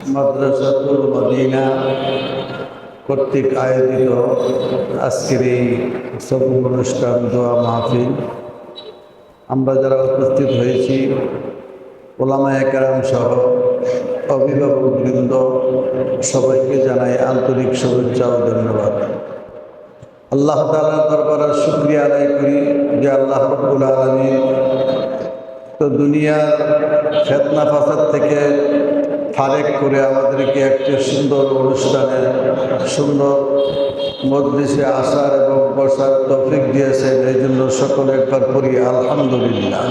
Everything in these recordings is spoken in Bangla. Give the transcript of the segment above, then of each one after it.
মাদ্রাসাতুল মদিনা কর্তৃক আয়োজিত আজকের এই সবুজ অনুষ্ঠান দোয়া মাহফিল, আমরা যারা উপস্থিত হয়েছি ওলামায়ে কেরাম সহ অভিভাবকবৃন্দ সবাইকে জানাই আন্তরিক শুভেচ্ছা ও ধন্যবাদ। আল্লাহ তাআলার দরবারে শুকরিয়া আদায় করি যে আল্লাহ রাব্বুল আলামিন তো দুনিয়ার ফিতনা ফাসাদ থেকে ফারেক করে আমাদেরকে একটি সুন্দর অনুষ্ঠানে সুন্দর মজলিসে আসার এবং বসার তৌফিক দিয়েছেন। এই জন্য সকলে একবার পড়ি আলহামদুলিল্লাহ।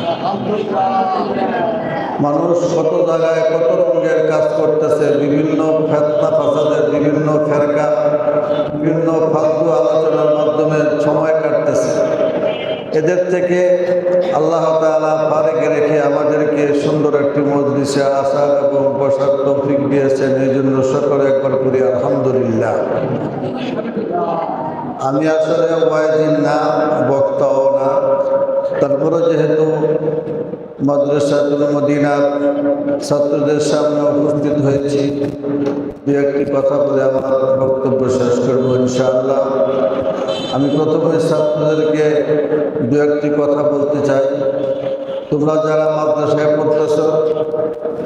মানুষ কত জায়গায় কত রঙের কাজ করতেছে, বিভিন্ন ফিতনা ফাসাদের বিভিন্ন ফেরকা বিভিন্ন ফালতু আলোচনার মাধ্যমে সময় কাটতেছে। এদের থেকে আল্লাহ তাআলা ফারেক রেখে আমাদেরকে সুন্দর একটি মজলিসে আসার এবং বসার তৌফিক দিয়েছেন। এই জন্য সকলে একবার করি আলহামদুলিল্লাহ। আমি আসলে ওয়াইজিন না, বক্তাও না, তারপরে যেহেতু মাদ্রাসাতুল মদিনার ছাত্রদের সামনে উপস্থিত হয়েছি, দু একটি কথা বলে আমার বক্তব্য শেষ করবো ইনশাআল্লাহ। আমি প্রথমে ছাত্রদেরকে দু একটি কথা বলতে চাই। তোমরা যারা মাদ্রাসায় পড়তেছ,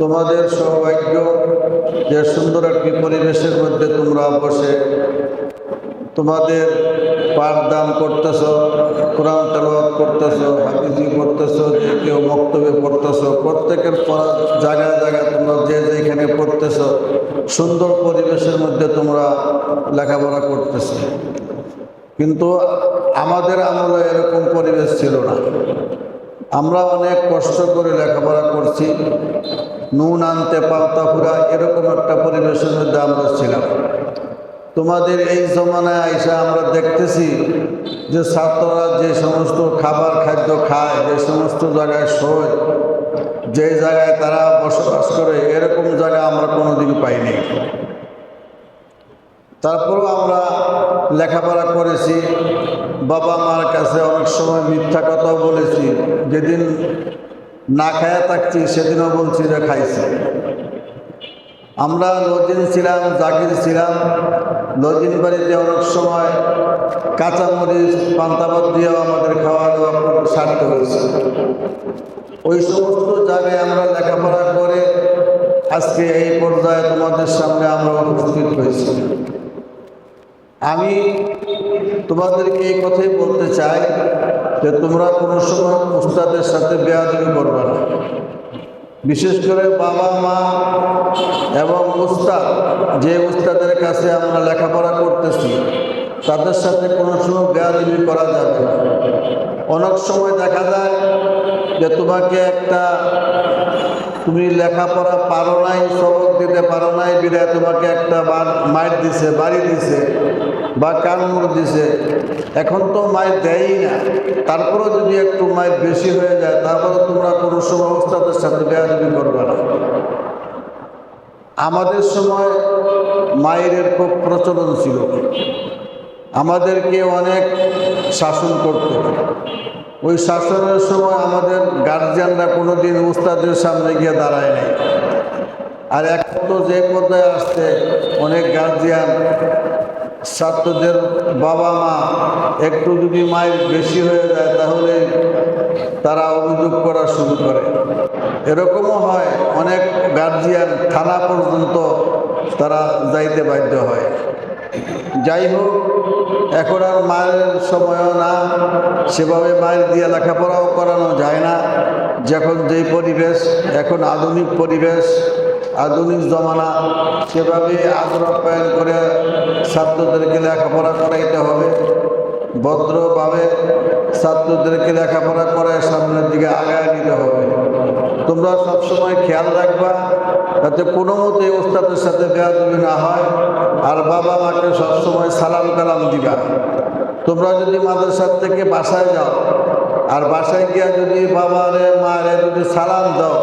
তোমাদের সৌভাগ্য যে সুন্দর একটি পরিবেশের মধ্যে তোমরা বসে তোমাদের পাঠদান করতেছ, কোরআন তেলাওয়াত করতেছ, হাফিজি করতেছ, যে কেউ মক্তবে পড়তেছ, প্রত্যেকের জায়গায় জায়গায় তোমরা যে যেখানে পড়তেছ সুন্দর পরিবেশের মধ্যে তোমরা লেখাপড়া করতেছ। কিন্তু আমাদের আমলে এরকম পরিবেশ ছিল না। আমরা অনেক কষ্ট করে লেখাপড়া করছি, নুন আনতে পান্তা ফুরা এরকম একটা পরিবেশের মধ্যে আমরা ছিলাম। তোমাদের এই জমানায় আইসা আমরা দেখতেছি যে ছাত্ররা যে সমস্ত খাদ্য খায়, যে সমস্ত জায়গায় শোয়, যে জায়গায় তারা বসবাস করে, এরকম জায়গা আমরা কোনোদিন পাইনি। তারপরেও আমরা লেখাপড়া করেছি, বাবা মার কাছে অনেক সময় মিথ্যা কথাও বলেছি। যেদিন না খায়া থাকছি সেদিনও বলছি যে খাইছি। আমরা লজিন ছিলাম, জাকির ছিলাম, লজিন বাড়িতে অনেক সময় কাঁচামরিচ পান্তাভাত দিয়েও আমাদের খাওয়া দাওয়া সারতে হয়েছে। ওই সমস্ত জায়গায় আমরা লেখাপড়া করে আজকে এই পর্যায়ে তোমাদের সামনে আমরা উপস্থিত হয়েছি। আমি তোমাদেরকে এই কথাই বলতে চাই যে তোমরা কোনো সময় উস্তাদের সাথে বেয়াদবি করবে না। বিশেষ করে বাবা মা এবং উস্তাদ, যে উস্তাদের কাছে আমরা লেখাপড়া করতেছি, তাদের সাথে কোনো সময় বেয়াদবি করা যাবে না। অনেক সময় দেখা যায় যে তুমি লেখাপড়া পারো নাই, সবক দিতে পারো নাই, বিদায় তোমাকে একটা মাইর দিছে, বাড়ি দিছে বা কানমুড় দিছে। এখন তো মাইর দেয়ই না, তারপরেও যদি একটু মাইর বেশি হয়ে যায়, তারপরে তোমরা কোনো সময় উস্তাদের সাথে বেয়াদবি করবে না। আমাদের সময় মায়ের খুব প্রচলন ছিল, আমাদেরকে অনেক শাসন করত। ওই শাসনের সময় আমাদের গার্জিয়ানরা কোনোদিন উস্তাদের সামনে গিয়ে দাঁড়ায় নাই। আর এখন তো যে পর্যায়ে আসছে, অনেক গার্জিয়ান ছাত্রদের বাবা মা একটু যদি মায়ের বেশি হয়ে যায় তাহলে তারা অভিযোগ করা শুরু করে। এরকমও হয়, অনেক গার্জিয়ান থানা পর্যন্ত তারা যাইতে বাধ্য হয়। যাই হোক, এখন আর মায়ের সময়ও না, সেভাবে মায়ের দিয়ে লেখাপড়াও করানো যায় না। যখন যেই পরিবেশ, এখন আধুনিক পরিবেশ, আধুনিক জমানা, সেভাবে আগ্রহ আপ্যায়ন করে ছাত্রদেরকে লেখাপড়া করাইতে হবে। ভদ্রভাবে ছাত্রদেরকে লেখাপড়া করে সামনের দিকে আগায় নিতে হবে। তোমরা সবসময় খেয়াল রাখবা যাতে কোনো মতে ওস্তাদের সাথে বেয়াদবি না হয়। আর বাবা মাকে সবসময় সালাম কালাম দিবা। তোমরা যদি মাদ্রাসার থেকে বাসায় যাও, আর বাসায় গিয়া যদি বাবারে মারে যদি সালাম দাও,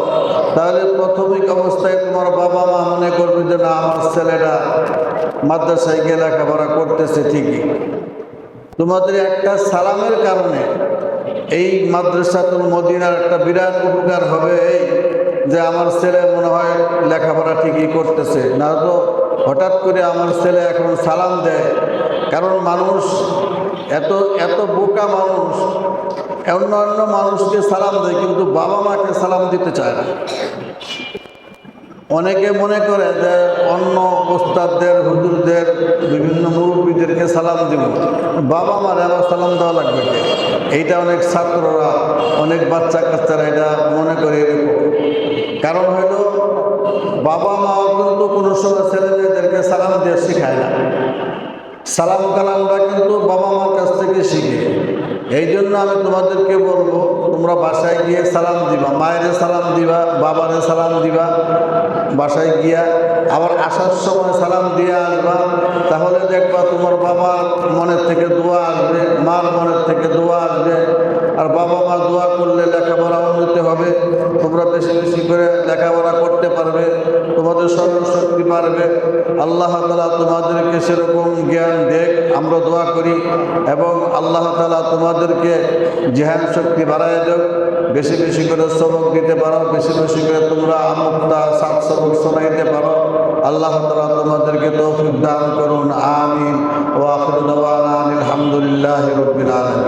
তাহলে প্রাথমিক অবস্থায় তোমার বাবা মা মনে করবে যে না, আমার ছেলেটা মাদ্রাসায় গিয়ে লেখাপড়া করতেছে ঠিকই। তোমাদের একটা সালামের কারণে এই মাদ্রাসাতুল মদিনার একটা বিরাট উপকার হবে। যে আমার ছেলে মনে হয় লেখাপড়া ঠিকই করতেছে, না তো হঠাৎ করে আমার ছেলে এখন সালাম দেয়। কারণ মানুষ এত এত বোকা মানুষ, অন্য মানুষকে সালাম দেয় কিন্তু বাবা মাকে সালাম দিতে চায় না। অনেকে মনে করে যে অন্য ওস্তাদদের, হুজুরদের, বিভিন্ন মুরব্বীদেরকে সালাম দিব, বাবা মার আবার সালাম দেওয়া লাগবে কে? এইটা অনেক ছাত্ররা, অনেক বাচ্চা কাচ্চারা এটা মনে করে এরকম। কারণ হলো বাবা মাও কিন্তু কোনো সময় ছেলে মেয়েদেরকে সালাম দিয়ে শেখায় না। সালাম কালামটা কিন্তু বাবা মার কাছ থেকে শিখে। এই জন্য আমি তোমাদেরকে বলবো, তোমরা বাসায় গিয়ে সালাম দিবা, মায়ের সালাম দিবা, বাবারে সালাম দিবা বাসায় গিয়া, আবার আসার সময় সালাম দিয়ে আসবা। তাহলে দেখবা তোমার বাবার মনের থেকে দোয়া আসবে, মার মনের থেকে দোয়া আসবে। আর বাবা মা দোয়া করলে লেখাপড়া উন্নতি হবে, তোমরা বেশি বেশি করে লেখাপড়া করতে পারবে, তোমাদের স্মরণশক্তি বাড়বে। আল্লাহ তাআলা তোমাদেরকে সেরকম জ্ঞান দেখ, আমরা দোয়া করি। এবং আল্লাহ তাআলা তোমাদেরকে জেহান শক্তি বাড়ায় দেখ, বেশি বেশি করে সবক দিতে পারো, বেশি বেশি করে তোমরা আমুকটা সাত সবক শোনাইতে পারো। আল্লাহ তাআলা তোমাদেরকে তৌফিক দান করুন। আমিন। ওয়া আখিরু দাওয়ানা আলহামদুলিল্লাহি রাব্বিল আলামিন।